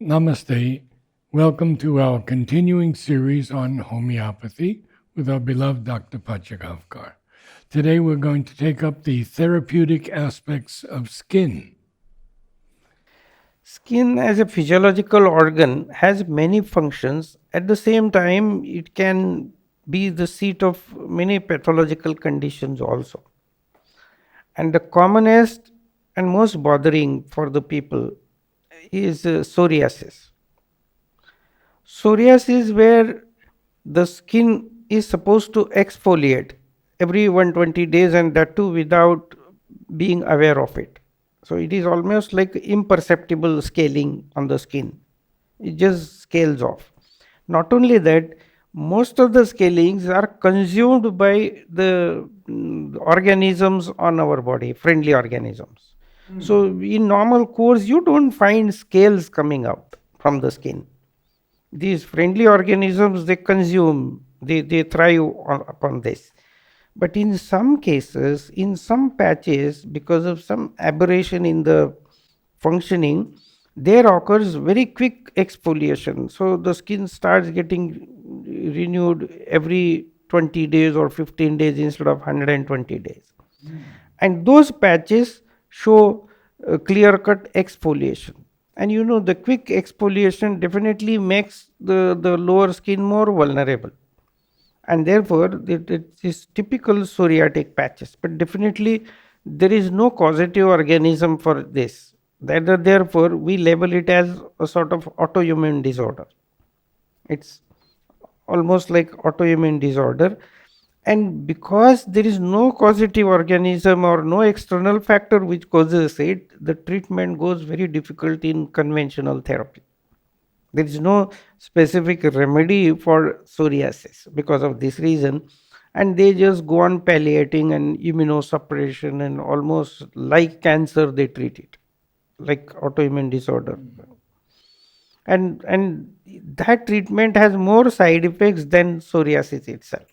Namaste. Welcome to our continuing series on homeopathy with our beloved Dr. Pachegaonkar. Today we're going to take up the therapeutic aspects of skin. Skin, as a physiological organ, has many functions. At the same time, it can be the seat of many pathological conditions also. And the commonest and most bothering for the people is psoriasis. Psoriasis, where the skin is supposed to exfoliate every 120 days, and that too without being aware of it. So it is almost like imperceptible scaling on the skin. It just scales off. Not only that, most of the scalings are consumed by the organisms on our body, friendly organisms. So in normal course, you don't find scales coming out from the skin. These friendly organisms, they consume, they thrive upon this. But in some cases, in some patches, because of some aberration in the functioning, there occurs very quick exfoliation. So the skin starts getting renewed every 20 days or 15 days instead of 120 days. And those patches show clear cut exfoliation. And the quick exfoliation definitely makes the lower skin more vulnerable, and therefore it is typical psoriatic patches. But definitely there is no causative organism for this. Therefore we label it as a sort of autoimmune disorder. It's almost like autoimmune disorder, and because there is no causative organism or no external factor which causes it, the treatment goes very difficult in conventional therapy. There is no specific remedy for psoriasis because of this reason, and they just go on palliating and immunosuppression, and almost like cancer, they treat it like autoimmune disorder. And that treatment has more side effects than psoriasis itself.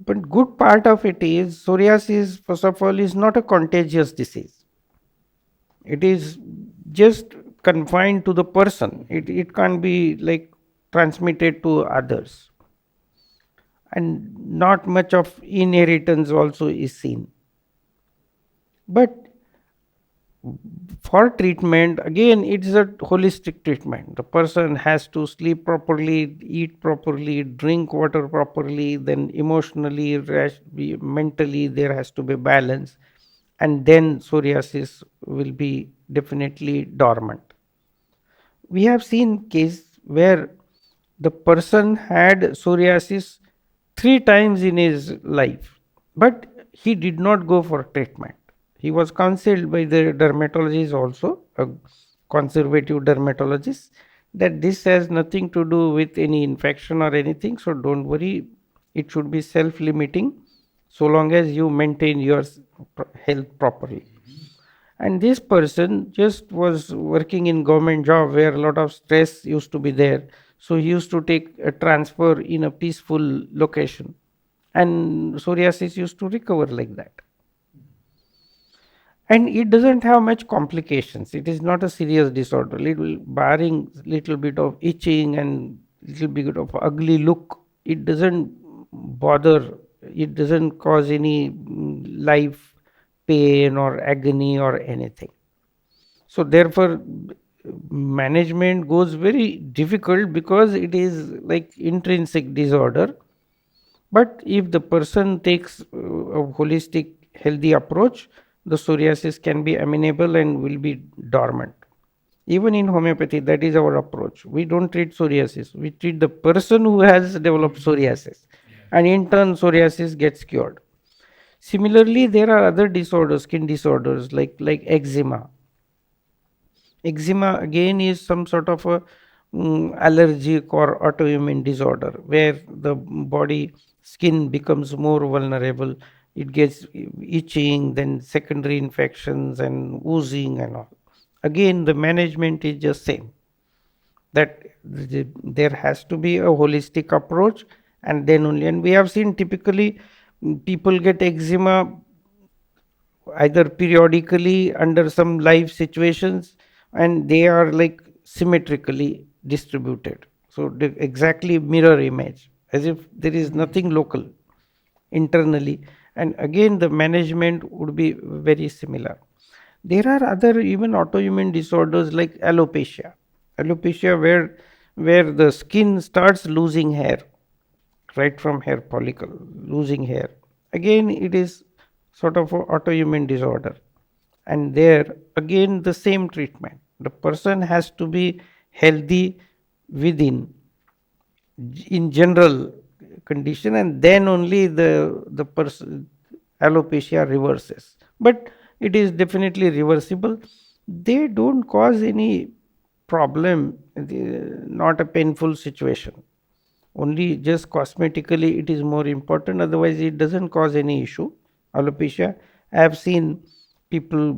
But good part of it is psoriasis, first of all, is not a contagious disease. It is just confined to the person. It can't be like transmitted to others, and not much of inheritance also is seen. But for treatment, again, it is a holistic treatment. The person has to sleep properly, eat properly, drink water properly, then emotionally, mentally, there has to be balance, and then psoriasis will be definitely dormant. We have seen case where the person had psoriasis 3 times in his life, but he did not go for treatment. He was counseled by the dermatologist, also a conservative dermatologist, that this has nothing to do with any infection or anything, so don't worry, it should be self limiting so long as you maintain your health properly. And this person just was working in government job where a lot of stress used to be there, so he used to take a transfer in a peaceful location, and psoriasis used to recover like that. And it doesn't have much complications. It is not a serious disorder, little barring little bit of itching and little bit of ugly look. It doesn't bother, it doesn't cause any life pain or agony or anything. So therefore management goes very difficult because it is like intrinsic disorder. But if the person takes a holistic healthy approach, the psoriasis can be amenable and will be dormant. Even in homeopathy, that is our approach. We don't treat psoriasis, we treat the person who has developed psoriasis, and in turn psoriasis gets cured. Similarly, there are other disorders, skin disorders, like eczema. Eczema again is some sort of a allergic or autoimmune disorder where the body skin becomes more vulnerable. It gets itching, then secondary infections and oozing and all. Again, the management is just same, that there has to be a holistic approach, and then only. And we have seen typically people get eczema either periodically under some life situations, and they are like symmetrically distributed. So the exactly mirror image, as if there is nothing local internally. And again, the management would be very similar. There are other even autoimmune disorders like alopecia. Alopecia, where the skin starts losing hair, right from hair follicle, losing hair. Again, it is sort of an autoimmune disorder. And there, again, the same treatment. The person has to be healthy within, in general condition, and then only the person alopecia reverses. But it is definitely reversible. They don't cause any problem, not a painful situation. Only just cosmetically it is more important, otherwise it doesn't cause any issue. Alopecia, I have seen people,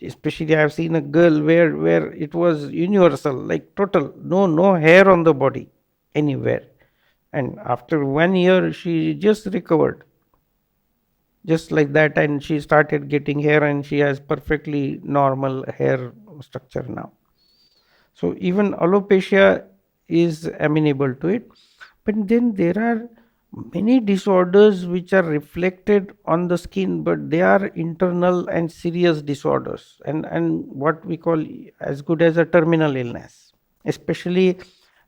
especially I have seen a girl where it was universal, like total, no hair on the body anywhere, and after 1 year she just recovered, just like that, and she started getting hair and she has perfectly normal hair structure now. So even alopecia is amenable to it. But then there are many disorders which are reflected on the skin, but they are internal and serious disorders, and what we call as good as a terminal illness. Especially,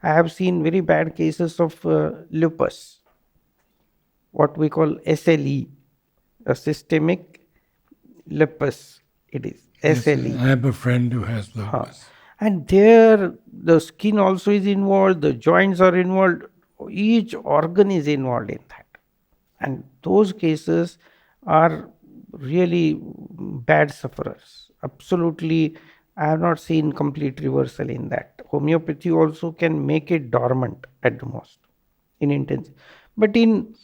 I have seen very bad cases of lupus, what we call SLE, a systemic lupus. It is Yes, SLE. I have a friend who has Huh. lupus. And there, the skin also is involved, the joints are involved, each organ is involved in that. And those cases are really bad sufferers. Absolutely, I have not seen complete reversal in that. Homeopathy also can make it dormant at the most in intensity. But in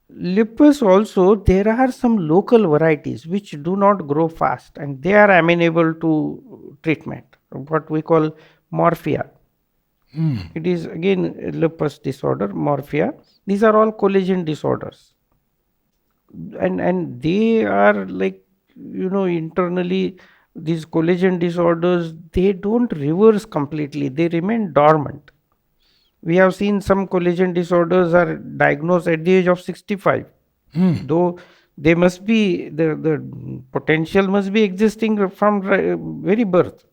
lupus also, there are some local varieties which do not grow fast and they are amenable to treatment, what we call morphia. It is again a lupus disorder, morphia. These are all collagen disorders, and they are like, internally, these collagen disorders, they don't reverse completely, they remain dormant. We have seen some collagen disorders are diagnosed at the age of 65, though they must be, the potential must be existing from very birth,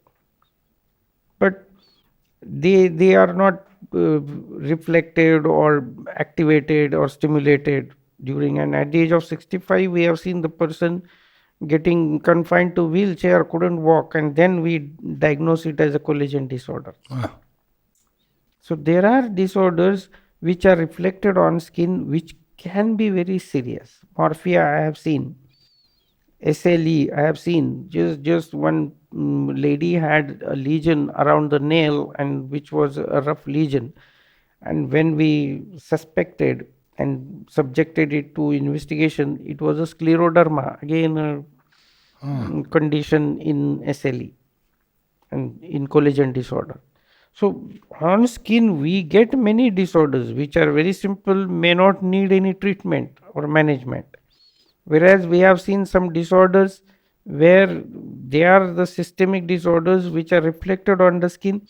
but they are not reflected or activated or stimulated during, and at the age of 65 we have seen the person getting confined to wheelchair, couldn't walk, and then we diagnose it as a collagen disorder. Wow. So there are disorders which are reflected on skin which can be very serious. Morphia I have seen, SLE I have seen. Just one lady had a lesion around the nail, and which was a rough lesion. And when we suspected and subjected it to investigation, it was a scleroderma, again a condition in SLE and in collagen disorder. So on skin we get many disorders which are very simple, may not need any treatment or management. Whereas we have seen some disorders where they are the systemic disorders which are reflected on the skin.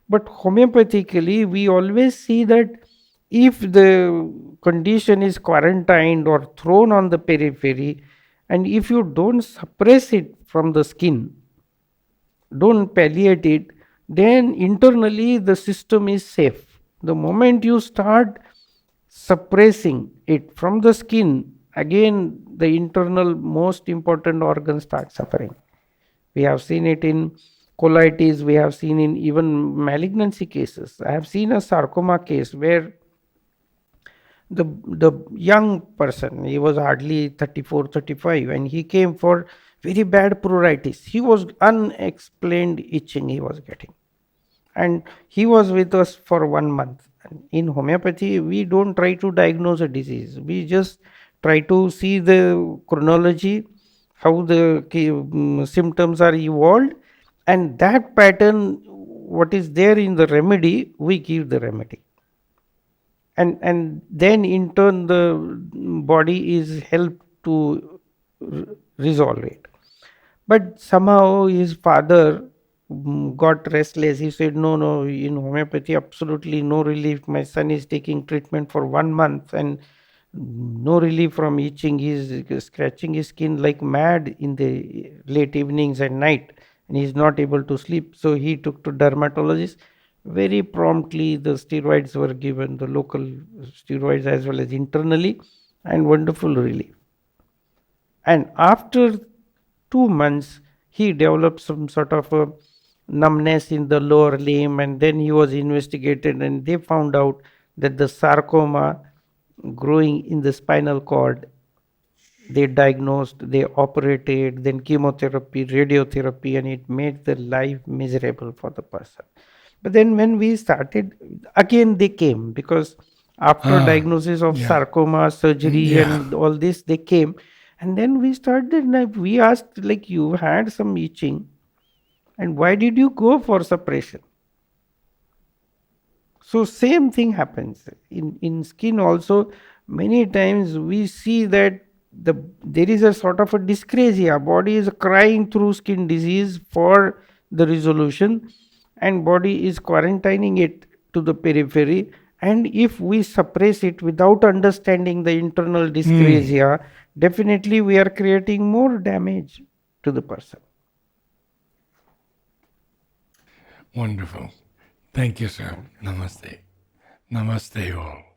But homeopathically, we always see that if the condition is quarantined or thrown on the periphery, and if you don't suppress it from the skin, don't palliate it, then internally the system is safe. The moment you start suppressing it from the skin, again the internal most important organs start suffering. We have seen it in colitis, we have seen in even malignancy cases. I have seen a sarcoma case where the young person, he was hardly 34, 35, and he came for very bad pruritus. He was unexplained itching he was getting, and he was with us for 1 month. And in homeopathy we don't try to diagnose a disease, we just try to see the chronology, how the symptoms are evolved, and that pattern, what is there in the remedy, we give the remedy, and then in turn the body is helped to resolve it. But somehow his father got restless. He said, "No, no, in homeopathy, absolutely no relief. My son is taking treatment for 1 month and no relief from itching. He's scratching his skin like mad in the late evenings and night, and he's not able to sleep." So he took to dermatologist. Very promptly, the steroids were given, the local steroids as well as internally, and wonderful relief. And after 2 months, he developed some sort of a numbness in the lower limb, and then he was investigated, and they found out that the sarcoma growing in the spinal cord. They diagnosed, they operated, then chemotherapy, radiotherapy, and it made the life miserable for the person. But then when we started, again they came, because after Ah, diagnosis of yeah. sarcoma surgery Yeah. and all this, they came. And then we started, like, we asked, like, you had some itching, and why did you go for suppression? So same thing happens in skin also. Many times we see that there is a sort of a dyscrasia. Body is crying through skin disease for the resolution, and body is quarantining it to the periphery. And if we suppress it without understanding the internal Mm, dyscrasia, definitely we are creating more damage to the person. wonderful. Thank you, sir. Namaste. Namaste, all.